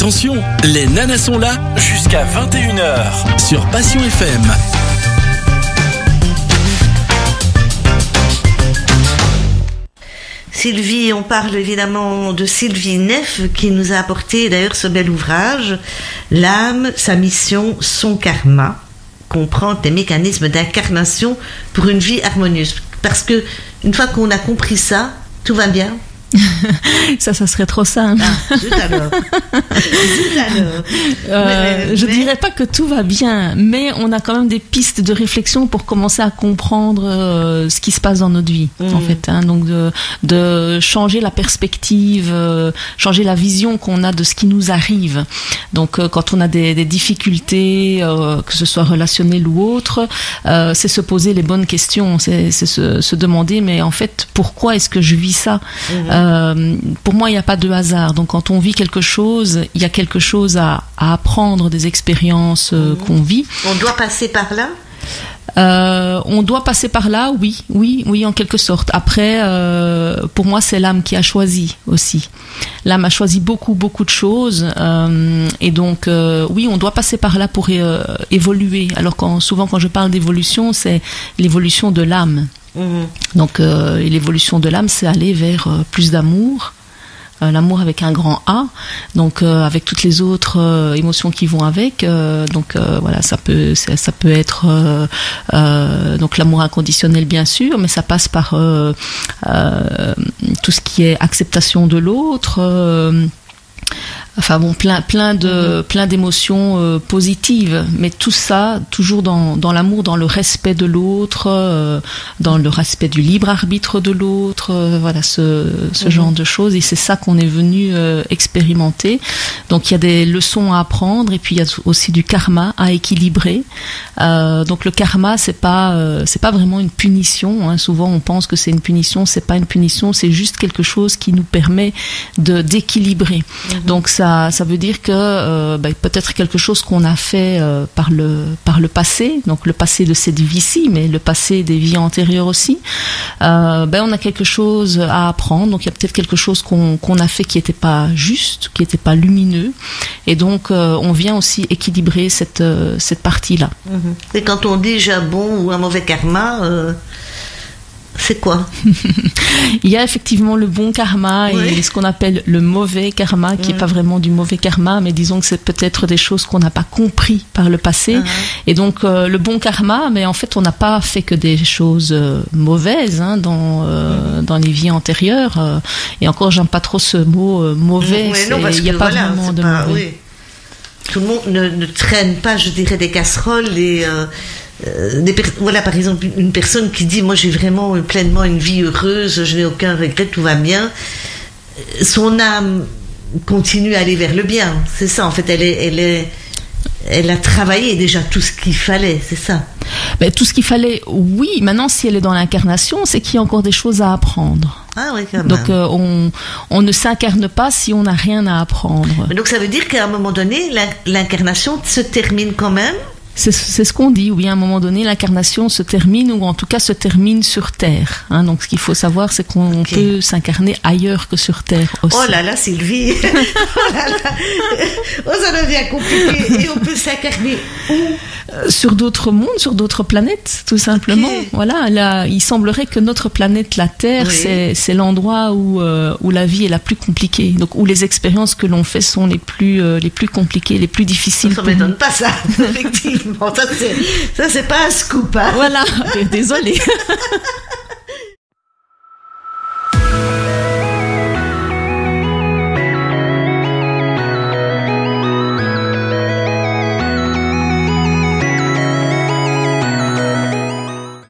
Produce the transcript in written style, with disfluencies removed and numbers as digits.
Attention, les nanas sont là jusqu'à 21h sur Passion FM. Sylvie, on parle évidemment de Sylvie Neff qui nous a apporté d'ailleurs ce bel ouvrage, L'âme, sa mission, son karma, comprendre les mécanismes d'incarnation pour une vie harmonieuse. Parce que une fois qu'on a compris ça, tout va bien. Ça serait trop simple. Zut alors. Je dirais pas que tout va bien, mais on a quand même des pistes de réflexion pour commencer à comprendre ce qui se passe dans notre vie, en fait. Donc de changer la perspective, changer la vision qu'on a de ce qui nous arrive. Donc quand on a des difficultés, que ce soit relationnelles ou autres, c'est se poser les bonnes questions, c'est se demander, mais en fait, pourquoi est-ce que je vis ça? Pour moi, il n'y a pas de hasard. Donc, quand on vit quelque chose, il y a quelque chose à apprendre des expériences qu'on vit. On doit passer par là? On doit passer par là, oui, en quelque sorte. Après, pour moi, c'est l'âme qui a choisi aussi. L'âme a choisi beaucoup de choses, et donc, oui, on doit passer par là pour évoluer. Alors, souvent, quand je parle d'évolution, c'est l'évolution de l'âme. Donc l'évolution de l'âme, c'est aller vers plus d'amour, l'amour avec un grand A, donc avec toutes les autres émotions qui vont avec. Donc voilà, ça peut être donc l'amour inconditionnel bien sûr, mais ça passe par tout ce qui est acceptation de l'autre. Enfin bon, plein d'émotions positives, mais tout ça toujours dans l'amour, dans le respect de l'autre, dans le respect du libre arbitre de l'autre, voilà ce genre de choses, et c'est ça qu'on est venu expérimenter. Donc il y a des leçons à apprendre, et puis il y a aussi du karma à équilibrer. Donc le karma, c'est pas vraiment une punition, hein. Souvent on pense que c'est une punition, c'est pas une punition, c'est juste quelque chose qui nous permet d'équilibrer. Donc ça veut dire que peut-être quelque chose qu'on a fait par le passé, donc le passé de cette vie-ci, mais le passé des vies antérieures aussi, on a quelque chose à apprendre. Donc il y a peut-être quelque chose qu'on a fait qui n'était pas juste, qui n'était pas lumineux, et donc on vient aussi équilibrer cette partie-là. Et quand on dit j'ai un bon ou un mauvais karma, c'est quoi? Il y a effectivement le bon karma et ce qu'on appelle le mauvais karma, qui n'est pas vraiment du mauvais karma, mais disons que c'est peut-être des choses qu'on n'a pas compris par le passé. Et donc le bon karma, mais en fait on n'a pas fait que des choses mauvaises dans les vies antérieures. Et encore, j'aime pas trop ce mot mauvais. Il n'y a pas vraiment de mauvais. Tout le monde ne traîne pas, je dirais, des casseroles et voilà, par exemple, une personne qui dit moi j'ai vraiment pleinement une vie heureuse, je n'ai aucun regret, tout va bien, son âme continue à aller vers le bien, c'est ça en fait, elle a travaillé déjà tout ce qu'il fallait, c'est ça. Mais tout ce qu'il fallait, oui. Maintenant, si elle est dans l'incarnation, c'est qu'il y a encore des choses à apprendre. Ah oui, quand même. Donc on ne s'incarne pas si on n'a rien à apprendre. Mais donc ça veut dire qu'à un moment donné, l'incarnation se termine quand même? C'est ce qu'on dit, oui, à un moment donné, l'incarnation se termine, ou en tout cas se termine sur Terre. Donc ce qu'il faut savoir, c'est qu'on peut s'incarner ailleurs que sur Terre aussi. Oh là là, Sylvie. Oh là là. Oh, ça devient compliqué. Et on peut s'incarner où? Sur d'autres mondes, sur d'autres planètes, tout simplement. Voilà, là, il semblerait que notre planète, la Terre, c'est l'endroit où la vie est la plus compliquée. Donc où les expériences que l'on fait sont les plus compliquées, les plus difficiles. Ça m'étonne pas ça, effectivement. Ça c'est pas un scoop. Hein. Voilà, désolée.